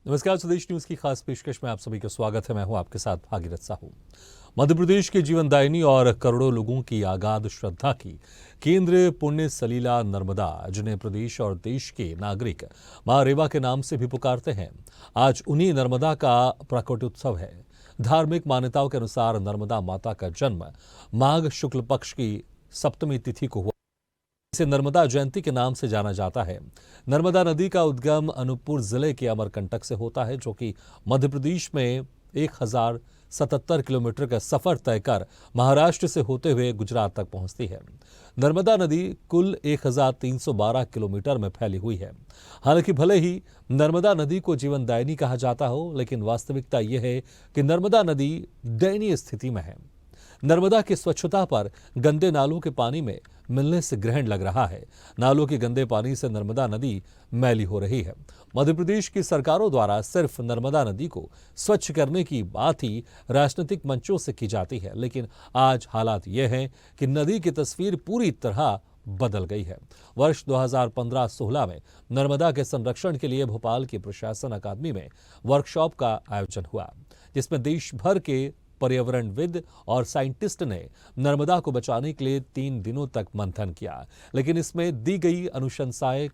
नमस्कार, स्वदेश न्यूज की खास पेशकश में आप सभी का स्वागत है। मैं हूं आपके साथ भागीरथ साहू। मध्य प्रदेश के जीवनदायिनी और करोड़ों लोगों की आगाध श्रद्धा की केंद्र पुण्य सलीला नर्मदा, जिन्हें प्रदेश और देश के नागरिक मां रेवा के नाम से भी पुकारते हैं, आज उन्हीं नर्मदा का प्रकटोत्सव है। धार्मिक मान्यताओं के अनुसार नर्मदा माता का जन्म माघ शुक्ल पक्ष की सप्तमी तिथि को हुआ। इसे नर्मदा जयंती के नाम से जाना जाता है। नर्मदा नदी का उद्गम अनूपपुर जिले के अमरकंटक से होता है, जो कि मध्य प्रदेश में 1077 किलोमीटर का सफर तय कर महाराष्ट्र से होते हुए गुजरात तक पहुंचती है। नर्मदा नदी कुल 1312 किलोमीटर में फैली हुई है। हालांकि भले ही नर्मदा नदी को जीवनदायिनी कहा जाता हो, लेकिन वास्तविकता यह है कि नर्मदा नदी दयनीय स्थिति में है। नर्मदा की स्वच्छता पर गंदे नालों के पानी में मिलने से ग्रहण लग रहा है। नालों के गंदे पानी से नर्मदा नदी मैली हो रही है। मध्य प्रदेश की सरकारों द्वारा सिर्फ नर्मदा नदी को स्वच्छ करने की बात ही राजनीतिक मंचों से की जाती है, लेकिन आज हालात ये हैं कि नदी की तस्वीर पूरी तरह बदल गई है। वर्ष 2015-16 में नर्मदा के संरक्षण के लिए भोपाल की प्रशासन अकादमी में वर्कशॉप का आयोजन हुआ, जिसमें देश भर के पर्यावरणविद और साइंटिस्ट ने नर्मदा को बचाने के लिए 3 दिनों तक मंथन किया, लेकिन इसमें दी गई अनुशंसाएं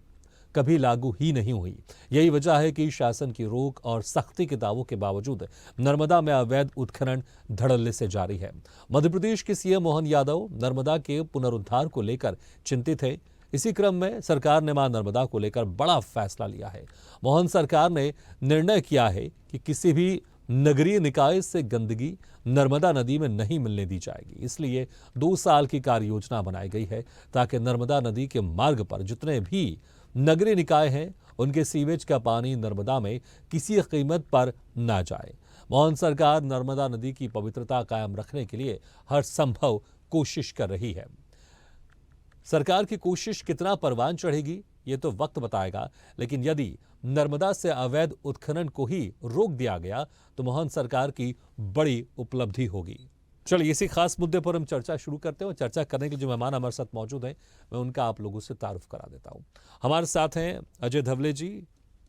कभी लागू ही नहीं हुई। यही वजह है कि शासन की रोक और सख्ती के दावों के बावजूद नर्मदा में अवैध उत्खनन धड़ल्ले से जारी है। मध्य प्रदेश के सीएम मोहन यादव नर्मदा के पुनरुद्धार को लेकर चिंतित है। इसी क्रम में सरकार ने मां नर्मदा को लेकर बड़ा फैसला लिया है। मोहन सरकार ने निर्णय किया है कि किसी भी नगरीय निकाय से गंदगी नर्मदा नदी में नहीं मिलने दी जाएगी। इसलिए 2 साल की कार्य योजना बनाई गई है, ताकि नर्मदा नदी के मार्ग पर जितने भी नगरीय निकाय हैं, उनके सीवेज का पानी नर्मदा में किसी कीमत पर ना जाए। मोहन सरकार नर्मदा नदी की पवित्रता कायम रखने के लिए हर संभव कोशिश कर रही है। सरकार की कोशिश कितना परवान चढ़ेगी ये तो वक्त बताएगा, लेकिन यदि नर्मदा से अवैध उत्खनन को ही रोक दिया गया तो मोहन सरकार की बड़ी उपलब्धि होगी। चलिए, इसी खास मुद्दे पर हम चर्चा शुरू करते हैं और चर्चा करने के जो मेहमान हमारे साथ मौजूद हैं, मैं उनका आप लोगों से तारुफ करा देता हूं। हमारे साथ हैं अजय धवले जी,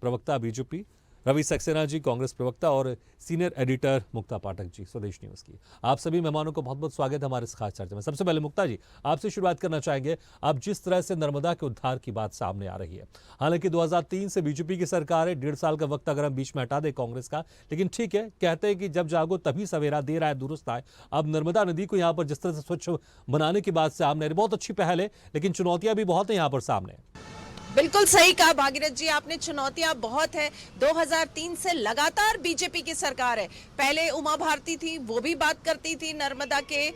प्रवक्ता बीजेपी, रवि सक्सेना जी, कांग्रेस प्रवक्ता, और सीनियर एडिटर मुक्ता पाठक जी, स्वदेश न्यूज की। आप सभी मेहमानों को बहुत बहुत स्वागत है हमारे इस खास चर्चा में। सबसे पहले मुक्ता जी, आपसे शुरुआत करना चाहेंगे। आप जिस तरह से नर्मदा के उद्धार की बात सामने आ रही है, हालांकि 2003 से बीजेपी की सरकार है, 1.5 साल का वक्त अगर हम बीच में हटा दें कांग्रेस का, लेकिन ठीक है, कहते हैं कि जब जागो तभी सवेरा, देर आए दुरुस्त आए। अब नर्मदा नदी को यहाँ पर जिस तरह से स्वच्छ बनाने की बात सामने आ रही, बहुत अच्छी पहल है, लेकिन चुनौतियां भी बहुत है यहाँ पर सामने। बिल्कुल सही कहा भागीरथ जी आपने, चुनौतियां बहुत है। 2003 से लगातार बीजेपी की सरकार है। पहले उमा भारती थी, वो भी बात करती थी नर्मदा के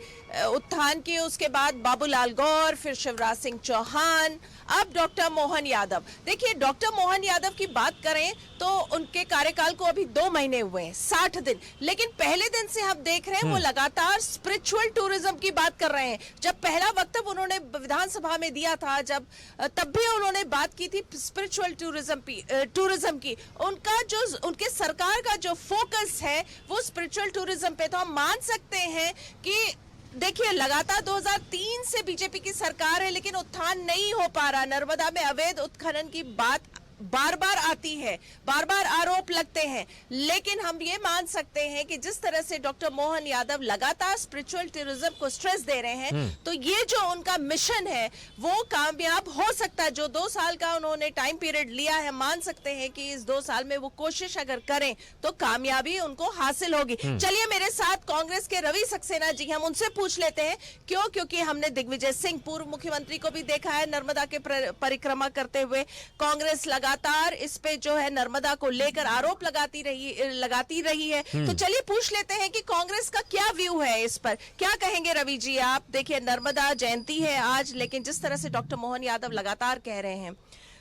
उत्थान की, उसके बाद बाबूलाल गौर, फिर शिवराज सिंह चौहान, अब डॉक्टर मोहन यादव। देखिए, डॉक्टर मोहन यादव की बात करें तो उनके कार्यकाल को अभी 2 महीने हुए हैं, 60 दिन, लेकिन पहले दिन से हम देख रहे हैं वो लगातार स्पिरिचुअल टूरिज्म की बात कर रहे हैं। जब पहला वक्तव्य उन्होंने विधानसभा में दिया था, तब भी उन्होंने बात की थी स्पिरिचुअल टूरिज्म की। उनके सरकार का जो फोकस है वो स्पिरिचुअल टूरिज्म पे। तो हम मान सकते हैं कि देखिए, लगातार 2003 से बीजेपी की सरकार है, लेकिन उत्थान नहीं हो पा रहा। नर्मदा में अवैध उत्खनन की बात बार बार आती है, बार बार आरोप लगते हैं, लेकिन हम ये मान सकते हैं कि जिस तरह से डॉक्टर मोहन यादव लगातार स्पिरिचुअल टूरिज्म को स्ट्रेस दे रहे हैं, तो ये जो उनका मिशन है वो कामयाब हो सकता है। जो 2 साल का उन्होंने टाइम पीरियड लिया है, मान सकते हैं कि इस 2 साल में वो कोशिश अगर करें तो कामयाबी उनको हासिल होगी। चलिए, मेरे साथ कांग्रेस के रवि सक्सेना जी, हम उनसे पूछ लेते हैं। क्योंकि हमने दिग्विजय सिंह पूर्व मुख्यमंत्री को भी देखा है नर्मदा के परिक्रमा करते हुए। कांग्रेस लगातार इस पे जो है नर्मदा को लेकर आरोप लगाती रही है। तो चलिए पूछ लेते हैं कि कांग्रेस का क्या व्यू है इस पर। क्या कहेंगे रवि जी आप? देखिए, नर्मदा जयंती है आज, लेकिन जिस तरह से डॉक्टर मोहन यादव लगातार कह रहे हैं,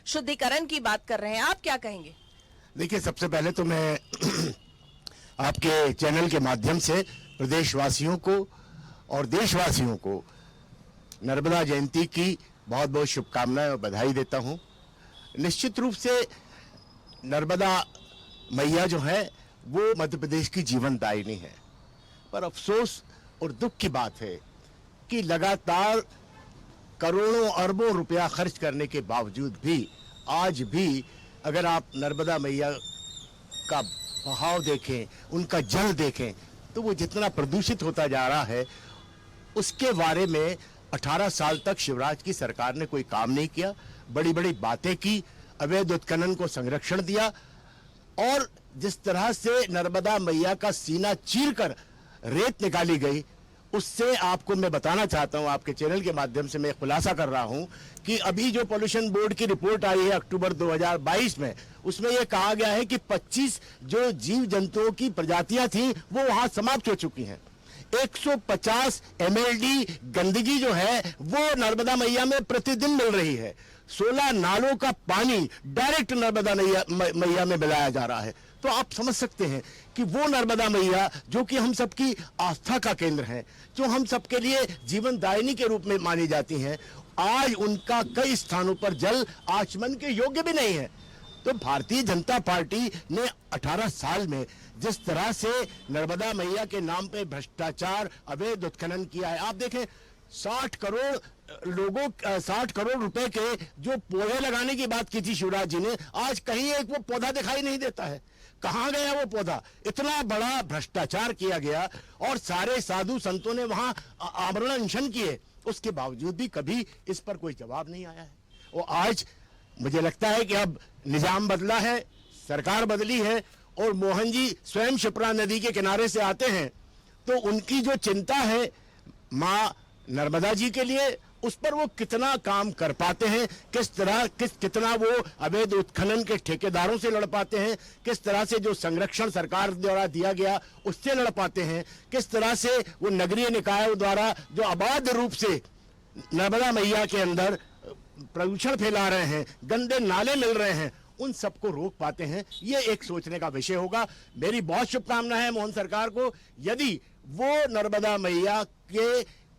शुद्धिकरण की बात कर रहे हैं, आप क्या कहेंगे? देखिए, सबसे पहले तो मैं आपके चैनल के माध्यम से प्रदेशवासियों को और देशवासियों को नर्मदा जयंती की बहुत बहुत शुभकामनाएं और बधाई देता हूं। निश्चित रूप से नर्मदा मैया जो है वो मध्य प्रदेश की जीवनदायिनी है, पर अफसोस और दुख की बात है कि लगातार करोड़ों अरबों रुपया खर्च करने के बावजूद भी आज भी अगर आप नर्मदा मैया का बहाव देखें, उनका जल देखें, तो वो जितना प्रदूषित होता जा रहा है उसके बारे में 18 साल तक शिवराज की सरकार ने कोई काम नहीं किया। बड़ी बड़ी बातें की, अवैध उत्खनन को संरक्षण दिया, और जिस तरह से नर्मदा मैया का सीना चीरकर रेत निकाली गई, उससे आपको मैं बताना चाहता हूं, आपके चैनल के माध्यम से मैं खुलासा कर रहा हूं कि अभी जो पॉल्यूशन बोर्ड की रिपोर्ट आई है अक्टूबर 2022 में, उसमें यह कहा गया है कि 25 जो जीव जंतुओं की प्रजातियां थी वो वहां समाप्त हो चुकी हैं। 150 MLD गंदगी जो है वो नर्मदा मैया में प्रतिदिन मिल रही है। 16 नालों का पानी डायरेक्ट नर्मदा मैया में मिलाया जा रहा है। तो आप समझ सकते हैं कि वो नर्मदा मैया जो कि हम सबकी आस्था का केंद्र है, जो हम सबके लिए जीवन दायिनी के रूप में मानी जाती हैं, आज उनका कई स्थानों पर जल आचमन के योग्य भी नहीं है। तो भारतीय जनता पार्टी ने 18 साल में जिस तरह से नर्मदा मैया के नाम पे भ्रष्टाचार, अवैध उत्खनन किया है, आप देखें 60 करोड़ रुपए के जो पौधे लगाने की बात की थी शिवराज जी ने, आज कहीं एक वो पौधा दिखाई नहीं देता है। कहां गया वो पौधा? इतना बड़ा भ्रष्टाचार किया गया और सारे साधु संतों ने वहां आमरण अनशन किए, उसके बावजूद भी कभी इस पर कोई जवाब नहीं आया है। और आज मुझे लगता है कि अब निजाम बदला है, सरकार बदली है, और मोहन जी स्वयं शिप्रा नदी के किनारे से आते हैं, तो उनकी जो चिंता है माँ नर्मदा जी के लिए, उस पर वो कितना काम कर पाते हैं, कितना वो अवैध उत्खनन के ठेकेदारों से लड़ पाते हैं, किस तरह से जो संरक्षण सरकार द्वारा दिया गया उससे लड़ पाते हैं, किस तरह से वो नगरीय निकायों द्वारा जो अबाध रूप से नर्मदा मैया के अंदर प्रदूषण फैला रहे हैं, गंदे नाले मिल रहे हैं, उन सबको रोक पाते हैं। ये एक सोचने का विषय होगा। मेरी बहुत शुभकामनाएं है मोहन सरकार को। यदि वो नर्मदा मैया के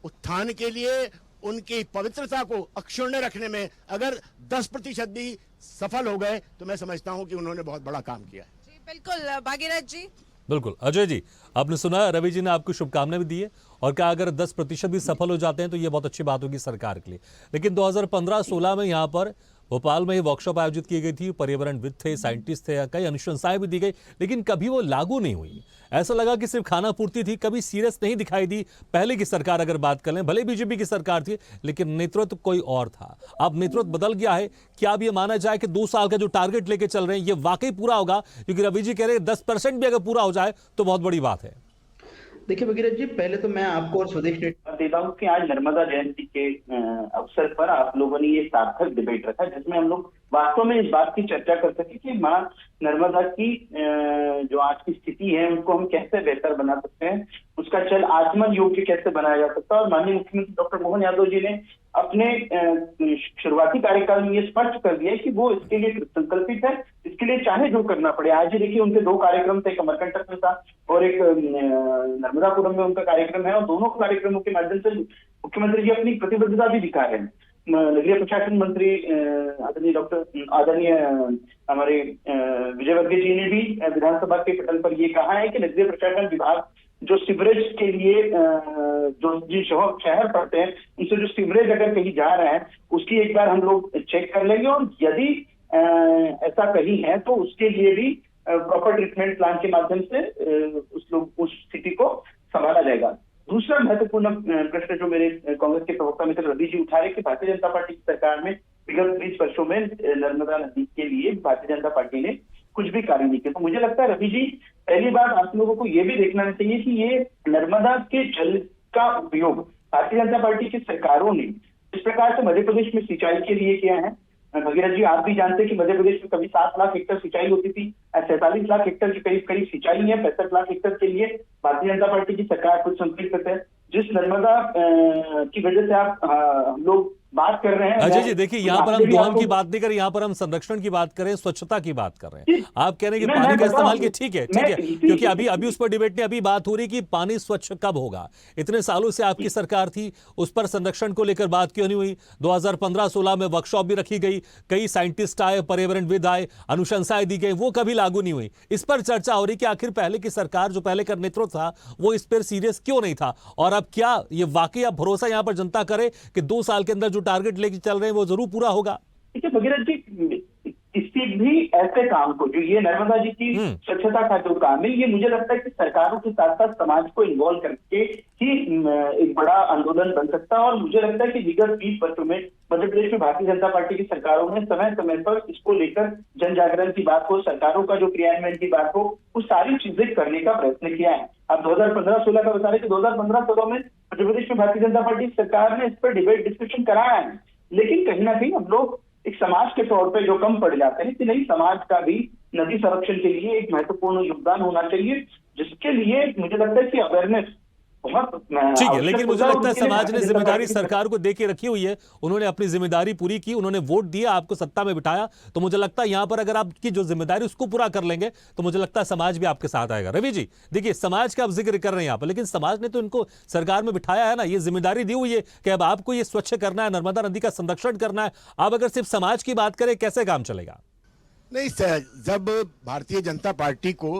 उत्थान के लिए, उनकी पवित्रता को अक्षुण्ण रखने में अगर 10% भी सफल हो गए, तो मैं समझता हूं कि उन्होंने बहुत बड़ा काम किया है। जी बिल्कुल भागीरथ जी। बिल्कुल अजय जी, आपने सुना रवि जी ने आपको शुभकामनाएं भी दी है और कहा अगर 10% भी सफल हो जाते हैं तो ये बहुत अच्छी बात होगी सरकार के लिए। लेकिन 2015-16 में यहाँ पर भोपाल में ही वर्कशॉप आयोजित की गई थी, पर्यावरणविद थे, साइंटिस्ट थे, कई अनुशंसाएं भी दी गई, लेकिन कभी वो लागू नहीं हुई। ऐसा लगा कि सिर्फ खाना पूर्ति थी, कभी सीरियस नहीं दिखाई दी। पहले की सरकार अगर बात कर लें, भले बीजेपी की सरकार थी, लेकिन नेतृत्व कोई और था। अब नेतृत्व बदल गया है। क्या अब ये माना जाए कि 2 साल का जो टारगेट लेके चल रहे हैं ये वाकई पूरा होगा? क्योंकि रवि जी कह रहे हैं 10% भी अगर पूरा हो जाए तो बहुत बड़ी बात है। देखिए भगीरथ जी, पहले तो मैं आपको और स्वदेश नेट देता हूँ कि आज नर्मदा जयंती के अवसर पर आप लोगों ने ये सार्थक डिबेट रखा, जिसमें हम लोग वास्तव में इस बात की चर्चा कर सके कि मां नर्मदा की जो आज की स्थिति है उसको हम कैसे बेहतर बना सकते हैं, उसका जल आचमन योग्य कैसे बनाया जा सकता है। और माननीय मुख्यमंत्री डॉक्टर मोहन यादव जी ने अपने शुरुआती कार्यकाल में ये स्पष्ट कर दिया है कि वो इसके लिए संकल्पित है, इसके लिए चाहे जो करना पड़े। आज ही देखिए उनके 2 कार्यक्रम थे, एक अमरकंटक में था और एक नर्मदापुरम में उनका कार्यक्रम है, और दोनों कार्यक्रमों के माध्यम से मुख्यमंत्री जी अपनी प्रतिबद्धता भी दिखा रहे हैं। नगरीय प्रशासन मंत्री आदरणीय हमारे विजय वर्गीय जी ने भी विधानसभा के पटल पर ये कहा है कि नगरीय प्रशासन विभाग जो सीवरेज के लिए जो जिन शहर पड़ते हैं उनसे जो सीवरेज अगर कहीं जा रहा है उसकी एक बार हम लोग चेक कर लेंगे, और यदि ऐसा कहीं है तो उसके लिए भी प्रॉपर ट्रीटमेंट प्लान के माध्यम से उस स्थिति को संभाला जाएगा। दूसरा महत्वपूर्ण प्रश्न जो मेरे कांग्रेस के प्रवक्ता मित्र रवि जी उठा रहे कि भारतीय जनता पार्टी की सरकार में विगत 20 वर्षों में नर्मदा नदी के लिए भारतीय जनता पार्टी ने कुछ भी कार्य नहीं किया। तो मुझे लगता है रवि जी, पहली बात आप लोगों को ये भी देखना चाहिए कि ये नर्मदा के जल का उपयोग भारतीय जनता पार्टी की सरकारों ने इस प्रकार से मध्य प्रदेश में सिंचाई के लिए किया है। भगीरथ जी, आप भी जानते हैं कि मध्य प्रदेश में कभी 7 लाख हेक्टेयर सिंचाई होती थी, 47 लाख हेक्टेयर के करीब सिंचाई है, 65 लाख हेक्टेयर के लिए भारतीय जनता पार्टी की सरकार खुद संकल्पित है। जिस नर्मदा की वजह से हम लोग बात कर रहे हैं। अजय जी देखिए, यहाँ पर हम दोहन की बात नहीं कर रहे, यहाँ पर हम संरक्षण की बात कर रहे हैं, स्वच्छता की बात कर रहे हैं। आप कह रहे हैं कि पानी का इस्तेमाल की ठीक है, क्योंकि अभी उस पर डिबेट नहीं, अभी बात हो रही कि पानी स्वच्छ कब होगा। इतने सालों से आपकी सरकार थी, उस पर संरक्षण को लेकर बात क्यों नहीं हुई? 2015-16 में वर्कशॉप भी रखी गई, कई साइंटिस्ट आए, पर्यावरणविद आए, अनुशंसाएं दी गई, वो कभी लागू नहीं हुई। इस पर चर्चा हो रही कि आखिर पहले की सरकार, जो पहले का नेतृत्व था, वो इस पर सीरियस क्यों नहीं था, और अब क्या ये वाकई अब भरोसा यहाँ पर जनता करे कि 2 साल के अंदर जो टारगेट लेके चल रहे हैं वो जरूर पूरा होगा? देखिए भगीरथ जी, किसी भी ऐसे काम को, जो ये नर्मदा जी की स्वच्छता का जो काम है, ये मुझे लगता है कि सरकारों के साथ साथ समाज को इन्वॉल्व करके ही एक बड़ा आंदोलन बन सकता है। और मुझे लगता है कि विगत 20 वर्षों में मध्य प्रदेश में भारतीय जनता पार्टी की सरकारों ने समय समय पर इसको लेकर जन जागरण की बात हो, सरकारों का जो क्रियान्वयन की बात हो, वो सारी चीजें करने का प्रयत्न किया है। अब 2015-16 का बता रहे कि 2015-16 में मध्य प्रदेश में भारतीय जनता पार्टी सरकार ने इस पर डिबेट डिस्कशन कराया है, लेकिन कहीं ना कहीं हम लोग एक समाज के तौर पे जो कम पड़ जाते हैं कि नहीं, समाज का भी नदी संरक्षण के लिए एक महत्वपूर्ण योगदान होना चाहिए, जिसके लिए मुझे लगता है कि अवेयरनेस बहुत ठीक है, लेकिन मुझे लगता है समाज ने जिम्मेदारी की सरकार को दे के रखी हुई है। उन्होंने अपनी जिम्मेदारी पूरी की, उन्होंने वोट दिया, आपको सत्ता में बिठाया, तो मुझे लगता है यहां पर अगर आपकी जो जिम्मेदारी उसको पूरा कर लेंगे तो मुझे लगता है समाज भी आपके साथ आएगा। रवि जी देखिए, समाज का आप जिक्र कर रहे हैं यहां पर, लेकिन समाज ने तो इनको सरकार में बिठाया है ना, ये जिम्मेदारी दी हुई है कि अब आपको ये स्वच्छ करना है, नर्मदा नदी का संरक्षण करना है। आप अगर सिर्फ समाज की बात करें, कैसे काम चलेगा? नहीं सर, जब भारतीय जनता पार्टी को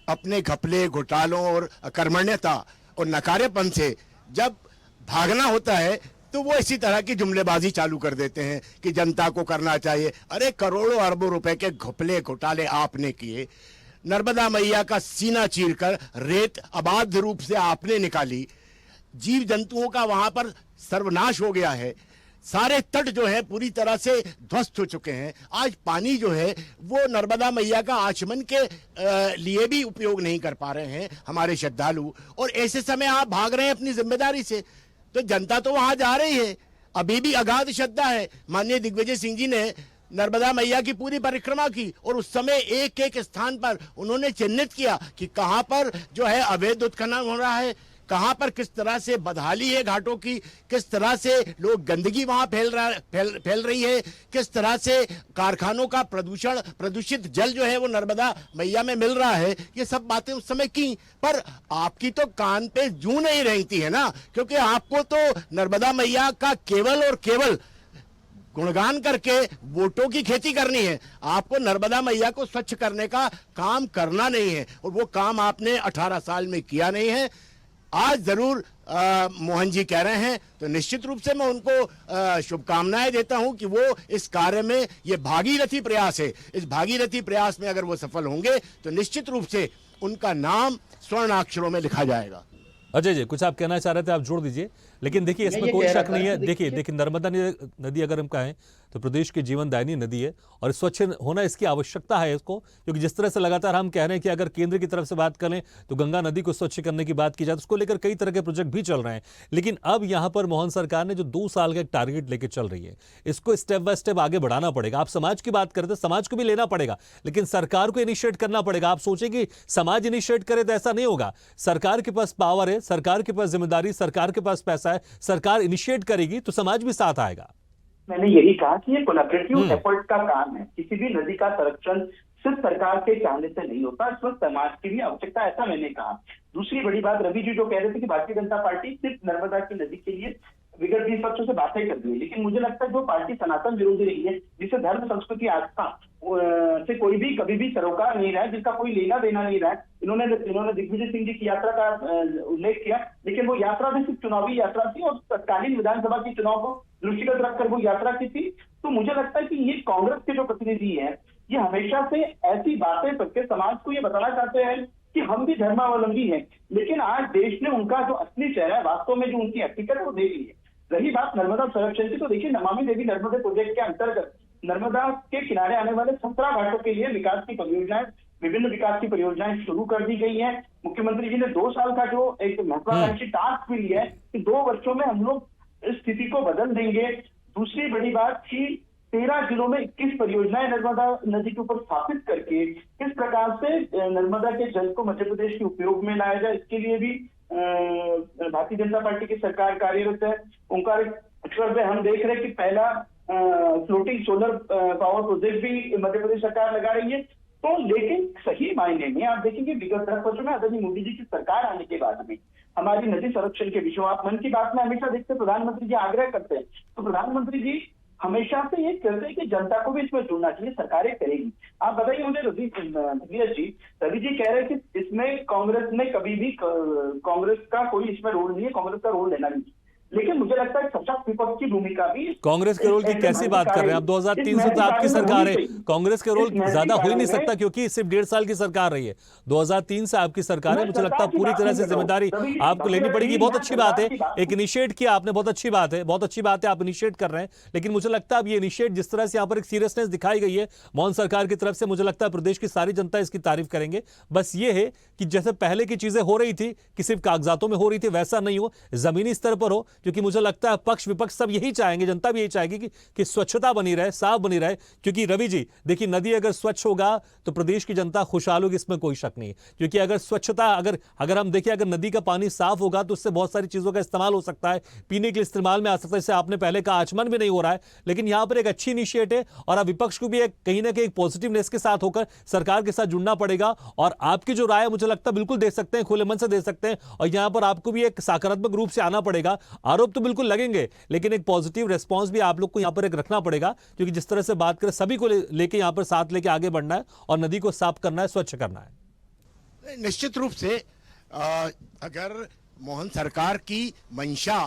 अपने घपले, घोटालों और अकर्मण्यता और नकारेपन से जब भागना होता है तो वो इसी तरह की जुमलेबाजी चालू कर देते हैं कि जनता को करना चाहिए। अरे करोड़ों अरबों रुपए के घपले घोटाले आपने किए, नर्मदा मैया का सीना चीरकर रेत अबाध रूप से आपने निकाली, जीव जंतुओं का वहां पर सर्वनाश हो गया है, सारे तट जो है पूरी तरह से ध्वस्त हो चुके हैं। आज पानी जो है वो नर्मदा मैया का आचमन के लिए भी उपयोग नहीं कर पा रहे हैं हमारे श्रद्धालु, और ऐसे समय आप भाग रहे हैं अपनी जिम्मेदारी से। तो जनता तो वहां जा रही है, अभी भी अगाध श्रद्धा है। माननीय दिग्विजय सिंह जी ने नर्मदा मैया की पूरी परिक्रमा की और उस समय एक एक स्थान पर उन्होंने चिन्हित किया कि कहां पर जो है अवैध उत्खनन हो रहा है, कहां पर किस तरह से बदहाली है घाटों की, किस तरह से लोग गंदगी वहां फैल रही है, किस तरह से कारखानों का प्रदूषित जल जो है वो नर्मदा मैया में मिल रहा है। ये सब बातें उस समय की, पर आपकी तो कान पे जू नहीं रही थी है ना, क्योंकि आपको तो नर्मदा मैया का केवल और केवल गुणगान करके वोटों की खेती करनी है। आपको नर्मदा मैया को स्वच्छ करने का काम करना नहीं है, और वो काम आपने 18 साल में किया नहीं है। आज जरूर मोहन जी कह रहे हैं तो निश्चित रूप से मैं उनको शुभकामनाएं देता हूं कि वो इस कार्य में, ये भागीरथी प्रयास है, इस भागीरथी प्रयास में अगर वो सफल होंगे तो निश्चित रूप से उनका नाम स्वर्णाक्षरों में लिखा जाएगा। अजय जी कुछ आप कहना चाह रहे थे, आप जोड़ दीजिए। लेकिन देखिए इसमें कोई शक नहीं है, देखिए नर्मदा नदी अगर हम कहें तो प्रदेश की जीवनदायिनी नदी है और स्वच्छ होना इसकी आवश्यकता है इसको, क्योंकि जिस तरह से लगातार हम कह रहे हैं कि अगर केंद्र की तरफ से बात करें तो गंगा नदी को स्वच्छ करने की बात की जाए तो उसको लेकर कई तरह के प्रोजेक्ट भी चल रहे हैं। लेकिन अब यहां पर मोहन सरकार ने जो 2 साल का एक टारगेट लेकर चल रही है, इसको स्टेप बाय स्टेप आगे बढ़ाना पड़ेगा। आप समाज की बात करते, समाज को भी लेना पड़ेगा, लेकिन सरकार को इनिशिएट करना पड़ेगा। आप सोचें कि समाज इनिशिएट करे तो ऐसा नहीं होगा। सरकार के पास पावर है, सरकार के पास जिम्मेदारी, सरकार के पास पैसा है, सरकार इनिशिएट करेगी तो समाज भी साथ आएगा। मैंने यही कहा कि ये कोलैबोरेटिव एफर्ट का काम है। किसी भी नदी का संरक्षण सिर्फ सरकार के चाहने से नहीं होता, इसमें समाज की भी आवश्यकता, ऐसा मैंने कहा। दूसरी बड़ी बात, रवि जी जो कह रहे थे कि भारतीय जनता पार्टी सिर्फ नर्मदा की नदी के लिए विगत 20 वर्षों से बातें कर रही है, लेकिन मुझे लगता है जो पार्टी सनातन विरोधी रही है, जिसे धर्म संस्कृति आस्था से कोई भी कभी भी सरोकार नहीं रहा है, जिसका कोई लेना देना नहीं रहा है, इन्होंने दिग्विजय सिंह जी की यात्रा का उल्लेख किया, लेकिन वो यात्रा भी सिर्फ चुनावी यात्रा थी और तत्कालीन विधानसभा के चुनाव को दृष्टिगत रखकर वो यात्रा की थी। तो मुझे लगता है कि ये कांग्रेस के जो प्रतिनिधि है, ये हमेशा से ऐसी बातें करके समाज को ये बताना चाहते हैं कि हम भी धर्मावलंबी हैं, लेकिन आज देश ने उनका जो असली चेहरा है, वास्तव में जो उनकी हकीकत है वो देख ली है। रही बात नर्मदा संरक्षण की, तो देखिए नमामि देवी नर्मदे प्रोजेक्ट के अंतर्गत नर्मदा के किनारे आने वाले 17 घाटों के लिए विकास की परियोजनाएं, विभिन्न विकास की परियोजनाएं शुरू कर दी गई हैं। मुख्यमंत्री जी ने 2 साल का जो एक महत्वाकांक्षी टास्क भी लिया है कि 2 वर्षों में हम लोग इस स्थिति को बदल देंगे। दूसरी बड़ी बात कि 13 जिलों में 21 परियोजनाएं नर्मदा नदी के ऊपर स्थापित करके किस प्रकार से नर्मदा के जल को मध्य प्रदेश के उपयोग में लाया जाए, इसके लिए भी भारतीय जनता पार्टी की सरकार कार्यरत है। ओंकार में हम देख रहे हैं कि पहला फ्लोटिंग सोलर पावर प्रोजेक्ट भी मध्य प्रदेश सरकार लगा रही है। तो लेकिन सही मायने में आप देखेंगे विगत 10 वर्षों में आदरणीय मोदी जी की सरकार आने के बाद में हमारी नदी संरक्षण के विषय, आप मन की बात में हमेशा देखते प्रधानमंत्री जी आग्रह करते हैं, तो प्रधानमंत्री जी हमेशा से ये कहते हैं कि जनता को भी इसमें जुड़ना चाहिए, सरकारें करेगी। आप बताइए मुझे रवि जी कह रहे हैं कि इसमें कांग्रेस ने कभी भी, कांग्रेस का कोई इसमें रोल नहीं है, कांग्रेस का रोल लेना नहीं, लेकिन मुझे लगता है सशक्त विपक्ष की भूमिका भी कांग्रेस के रोल की कैसी बात कर रहे हैं आप? 2003 से तो आपकी सरकार है, कांग्रेस के रोल ज्यादा हो ही नहीं सकता क्योंकि सिर्फ 1.5 साल की सरकार रही है। 2003 से आपकी सरकार है, मुझे लगता है पूरी तरह से जिम्मेदारी आपको लेनी पड़ेगी। बहुत अच्छी बात है, एक इनिशिएट किया आपने, बहुत अच्छी बात है, बहुत अच्छी बात है, आप इनिशिएट कर रहे हैं। लेकिन मुझे लगता है अब ये इनिशिएट जिस तरह से यहाँ पर एक सीरियसनेस दिखाई गई है मोहन सरकार की तरफ से, मुझे लगता है प्रदेश की सारी जनता इसकी तारीफ करेंगे। बस ये है कि जैसे पहले की चीजें हो रही थी कि सिर्फ कागजातों में हो रही थी, वैसा नहीं हो, जमीनी स्तर पर हो। क्योंकि मुझे लगता है पक्ष विपक्ष सब यही चाहेंगे, जनता भी यही चाहेगी कि स्वच्छता बनी रहे, साफ बनी रहे। क्योंकि रवि जी देखिए, नदी अगर स्वच्छ होगा तो प्रदेश की जनता खुशहाल होगी, इसमें कोई शक नहीं है। क्योंकि अगर स्वच्छता अगर हम देखिए, अगर नदी का पानी साफ होगा तो उससे बहुत सारी चीजों का इस्तेमाल हो सकता है, पीने के लिए इस्तेमाल में आ सकता है। जैसे आपने पहले कहा आचमन भी नहीं हो रहा है, लेकिन यहां पर एक अच्छी इनिशिएटिव है और अब विपक्ष को भी एक कहीं ना कहीं पॉजिटिवनेस के साथ होकर सरकार के साथ जुड़ना पड़ेगा। और आपकी जो राय है मुझे लगता है बिल्कुल दे सकते हैं, खुले मन से दे सकते हैं, और यहां पर आपको भी एक सकारात्मक रूप से आना पड़ेगा। आरोप तो बिल्कुल लगेंगे, लेकिन एक पॉजिटिव रिस्पांस भी आप लोग को यहां पर एक रखना पड़ेगा। क्योंकि जिस तरह से बात करें, सभी को लेके यहां पर साथ लेके आगे बढ़ना है और नदी को साफ करना है, स्वच्छ करना है। निश्चित रूप से अगर मोहन सरकार की मंशा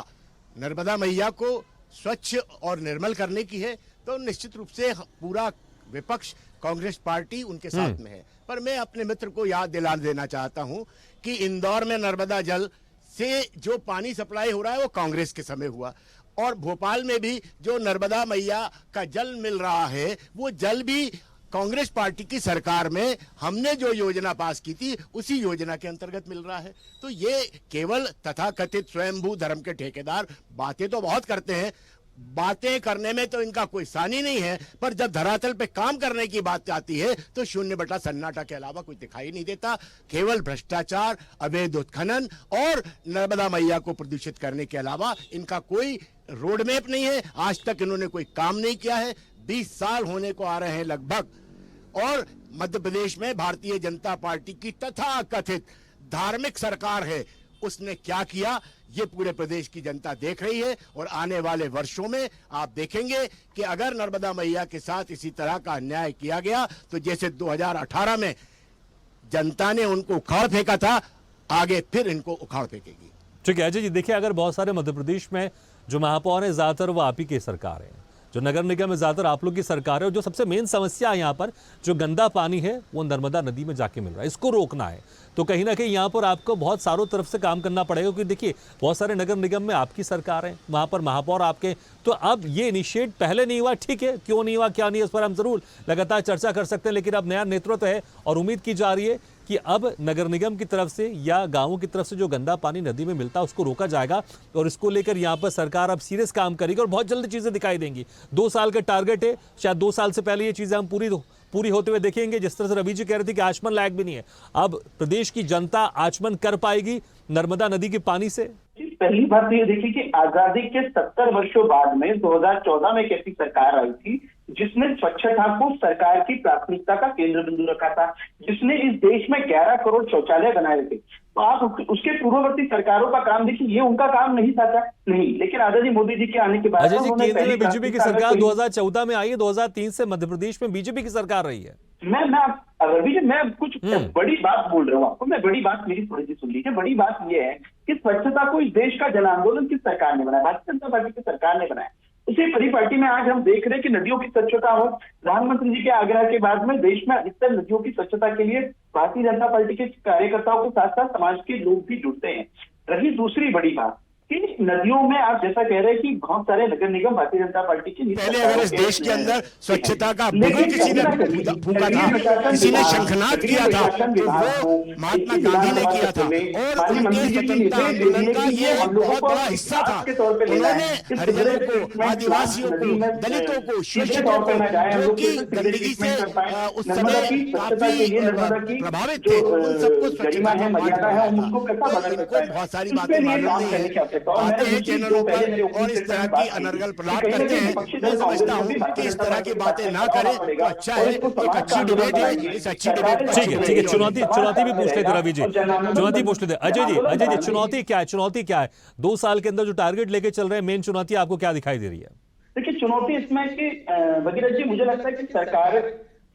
नर्मदा मैया को स्वच्छ और निर्मल करने की है तो निश्चित रूप से पूरा विपक्ष कांग्रेस पार्टी उनके साथ में है। पर मैं अपने मित्र को याद दिला देना चाहता हूं कि इंदौर में नर्मदा जल से जो पानी सप्लाई हो रहा है वो कांग्रेस के समय हुआ, और भोपाल में भी जो नर्मदा मैया का जल मिल रहा है वो जल भी कांग्रेस पार्टी की सरकार में हमने जो योजना पास की थी उसी योजना के अंतर्गत मिल रहा है। तो ये केवल तथाकथित स्वयंभू धर्म के ठेकेदार बातें तो बहुत करते हैं, बातें करने में तो इनका कोई सानी नहीं है, पर जब धरातल पे काम करने की बात आती है तो शून्य बटा सन्नाटा के अलावा कुछ दिखाई नहीं देता। केवल भ्रष्टाचार, अवैध उत्खनन और नर्मदा मैया को प्रदूषित करने के अलावा इनका कोई रोड मैप नहीं है। आज तक इन्होंने कोई काम नहीं किया है। 20 साल होने को आ रहे हैं लगभग, और मध्य प्रदेश में भारतीय जनता पार्टी की तथाकथित धार्मिक सरकार है, उसने क्या किया ये पूरे प्रदेश की जनता देख रही है। और आने वाले वर्षों में आप देखेंगे कि अगर नर्मदा मैया के साथ इसी तरह का अन्याय किया गया तो जैसे 2018 में जनता ने उनको उखाड़ फेंका था, आगे फिर इनको उखाड़ फेंकेगी। ठीक है अजय जी, देखिए अगर बहुत सारे मध्य प्रदेश में जो महापौर है ज्यादातर वो आप ही की सरकार है, जो नगर निगम में ज्यादातर आप लोग की सरकार है, और जो सबसे मेन समस्या है यहाँ पर जो गंदा पानी है वो नर्मदा नदी में जाके मिल रहा है, इसको रोकना है। तो कहीं ना कहीं यहाँ पर आपको बहुत सारों तरफ से काम करना पड़ेगा, क्योंकि देखिए बहुत सारे नगर निगम में आपकी सरकार है, वहाँ पर महापौर आपके। तो अब ये इनिशिएट पहले नहीं हुआ, ठीक है, क्यों नहीं हुआ क्या नहीं है इस पर हम जरूर लगातार चर्चा कर सकते हैं, लेकिन अब नया नेतृत्व है और उम्मीद की जा रही है कि अब नगर निगम की तरफ से या गांवों की तरफ से जो गंदा पानी नदी में मिलता है उसको रोका जाएगा, और इसको लेकर यहाँ पर सरकार अब सीरियस काम करेगी और बहुत जल्दी चीजें दिखाई देंगी। 2 साल का टारगेट है, शायद 2 साल से पहले ये चीजें हम पूरी होते हुए देखेंगे। जिस तरह से रवि जी कह रहे थे कि आचमन लायक भी नहीं है, अब प्रदेश की जनता आचमन कर पाएगी नर्मदा नदी के पानी से। पहली बात तो ये देखिए कि आजादी के 70 वर्षों बाद में 2014 में एक ऐसी सरकार आई थी जिसने स्वच्छता को सरकार की प्राथमिकता का केंद्र बिंदु रखा था, जिसने इस देश में 11 करोड़ शौचालय बनाए थे। तो आप उसके पूर्ववर्ती सरकारों का काम देखिए, ये उनका काम नहीं था नहीं, लेकिन आजादी मोदी जी के आने के बाद अजय जी केंद्र में बीजेपी की सरकार 2014 में आई है, 2003 से मध्य प्रदेश में बीजेपी की सरकार रही है। मैं कुछ बड़ी बात बोल रहा हूँ आपको, मैं बड़ी बात मेरी थोड़ी सी सुन लीजिए। बड़ी बात यह है कि स्वच्छता को इस देश का जन आंदोलन किस सरकार ने बनाया? भारतीय जनता पार्टी की सरकार ने बनाया। उसी परिपाटी में आज हम देख रहे हैं कि नदियों की स्वच्छता हो, प्रधानमंत्री जी के आग्रह के बाद में देश में अधिकतर नदियों की स्वच्छता के लिए भारतीय जनता पार्टी के कार्यकर्ताओं के साथ साथ समाज के लोग भी जुड़ते हैं। रही दूसरी बड़ी बात कि नदियों में आप जैसा कह रहे हैं कि बहुत सारे नगर निगम भारतीय जनता पार्टी की पहले अगर इस देश के अंदर स्वच्छता का बिल्कुल किसी ने फूका था, किसी ने शंखनाद किया था, तो वो महात्मा गांधी ने किया था, और उनके स्वतंत्रता आंदोलन का ये बहुत बड़ा हिस्सा था। उन्होंने हरिजनों को, आदिवासियों को, दलितों को, शोषितों को, जो कि गंदगी से उस समय काफी प्रभावित थे, उन सबको स्वच्छता का इनको बहुत सारी बातें मालूम नहीं है, आते हैं चैनलों पर और इस तरह की अनर्गल प्रलाप करते हैं। मैं समझता हूं कि इस तरह की बातें ना करें तो अच्छा है, एक अच्छी डिबेट है, इस अच्छी डिबेट ठीक है चुनौती भी पूछ लेते रवि जी, चुनौती पूछ लेते अजय जी चुनौती क्या है 2 साल के अंदर जो टारगेट लेके चल रहे हैं, मेन चुनौती आपको क्या दिखाई दे रही है? देखिए चुनौती इसमें कि भगीरथ जी, मुझे लगता है कि सरकार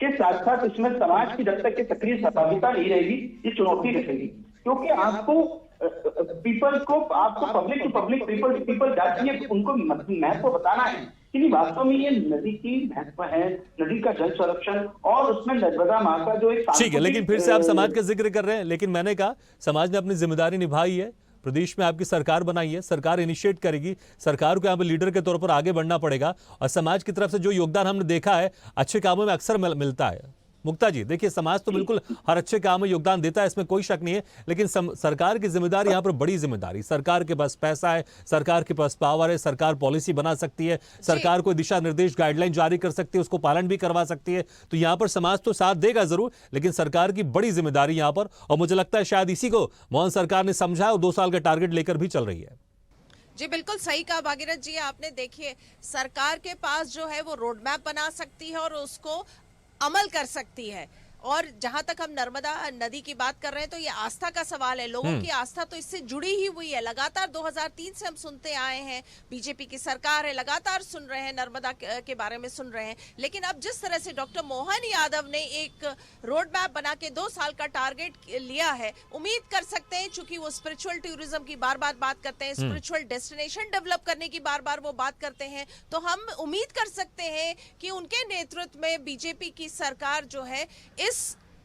के साथ साथ इसमें समाज की जब तक की सक्रिय सहभागिता नहीं रहेगी ये चुनौती रहेगी, क्योंकि आपको पीपल को, आपको पब्लिक टू पब्लिक पीपल जाती है, उनको महत्व बताना है कि नहीं वास्तव में ये नदी की महत्व है, नदी का जल संरक्षण और उसमें नर्मदा माँ का जो एक ठीक है, लेकिन फिर से आप समाज का जिक्र कर रहे हैं, लेकिन मैंने कहा समाज ने अपनी जिम्मेदारी निभाई है, प्रदेश में आपकी सरकार बनाई है, सरकार इनिशिएट करेगी, सरकार को यहाँ पे लीडर के तौर पर आगे बढ़ना पड़ेगा और समाज की तरफ से जो योगदान हमने देखा है अच्छे कामों में अक्सर मिलता है। मुक्ता जी देखिए, समाज तो बिल्कुल हर अच्छे काम में योगदान देता है, इसमें कोई शक नहीं है, लेकिन सरकार की जिम्मेदारी यहाँ पर बड़ी जिम्मेदारी, सरकार के पास पैसा है, सरकार के पास पावर है, सरकार पॉलिसी बना सकती है, सरकार को दिशा निर्देश गाइडलाइन जारी कर सकती है, उसको पालन भी करवा सकती है, तो यहाँ पर समाज तो साथ देगा जरूर, लेकिन सरकार की बड़ी जिम्मेदारी यहाँ पर, और मुझे लगता है शायद इसी को मोहन सरकार ने समझा और 2 साल का टारगेट लेकर भी चल रही है। जी बिल्कुल सही कहा भागीरथ जी आपने। देखिए, सरकार के पास जो है वो रोड मैप बना सकती है और उसको अमल कर सकती है। और जहां तक हम नर्मदा नदी की बात कर रहे हैं तो ये आस्था का सवाल है, लोगों की आस्था तो इससे जुड़ी ही हुई है। लगातार 2003 से हम सुनते आए हैं, बीजेपी की सरकार है, लगातार सुन रहे हैं, नर्मदा के बारे में सुन रहे हैं, लेकिन अब जिस तरह से डॉक्टर मोहन यादव ने एक रोड मैप बना के 2 साल का टारगेट लिया है, उम्मीद कर सकते हैं, चूंकि वो स्पिरिचुअल टूरिज्म की बार बार बात करते हैं, स्पिरिचुअल डेस्टिनेशन डेवलप करने की बार बार वो बात करते हैं, तो हम उम्मीद कर सकते हैं कि उनके नेतृत्व में बीजेपी की सरकार जो है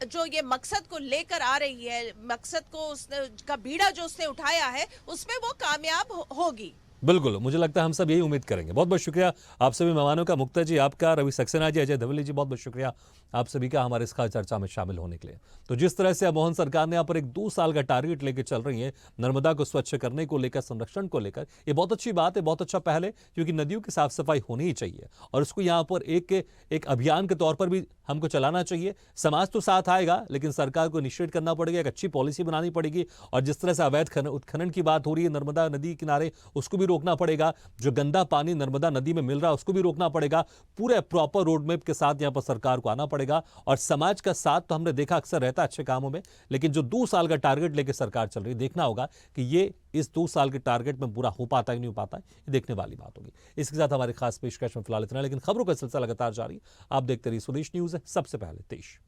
जो ये मकसद को लेकर आ रही है, मकसद को उसने का बीड़ा जो उसने उठाया है उसमें वो कामयाब होगी। बिल्कुल, मुझे लगता है हम सब यही उम्मीद करेंगे। बहुत बहुत शुक्रिया आप सभी मेहमानों का, मुक्ता जी आपका, रवि सक्सेना जी, अजय धवली जी, बहुत बहुत शुक्रिया आप सभी का हमारे इस खास चर्चा में शामिल होने के लिए। तो जिस तरह से अब मोहन सरकार ने यहाँ पर एक 2 साल का टारगेट लेकर चल रही है, नर्मदा को स्वच्छ करने को लेकर, संरक्षण को लेकर, ये बहुत अच्छी बात है, बहुत अच्छा पहल है, क्योंकि नदियों की साफ सफाई होनी ही चाहिए और उसको यहाँ पर एक अभियान के तौर पर भी हमको चलाना चाहिए। समाज तो साथ आएगा, लेकिन सरकार को इनिशिएट करना पड़ेगा, एक अच्छी पॉलिसी बनानी पड़ेगी और जिस तरह से अवैध उत्खनन की बात हो रही है नर्मदा नदी किनारे, उसको भी रोकना पड़ेगा। जो गंदा पानी नर्मदा नदी में मिल रहा है उसको भी रोकना पड़ेगा। पूरे प्रॉपर रोड मैप के साथ यहां पर सरकार को आना पड़ेगा और समाज का साथ तो हमने देखा अक्सर रहता है अच्छे कामों में, लेकिन जो 2 साल का टारगेट लेकर सरकार चल रही है, देखना होगा कि ये इस 2 साल के टारगेट में पूरा हो पाता है नहीं हो पाता है, ये देखने वाली बात होगी। इसके साथ हमारे खास पेशकश में फिलहाल इतना, लेकिन खबरों का सिलसिला लगातार जारी। आप देखते रहिए स्वदेश न्यूज, सबसे पहले देश।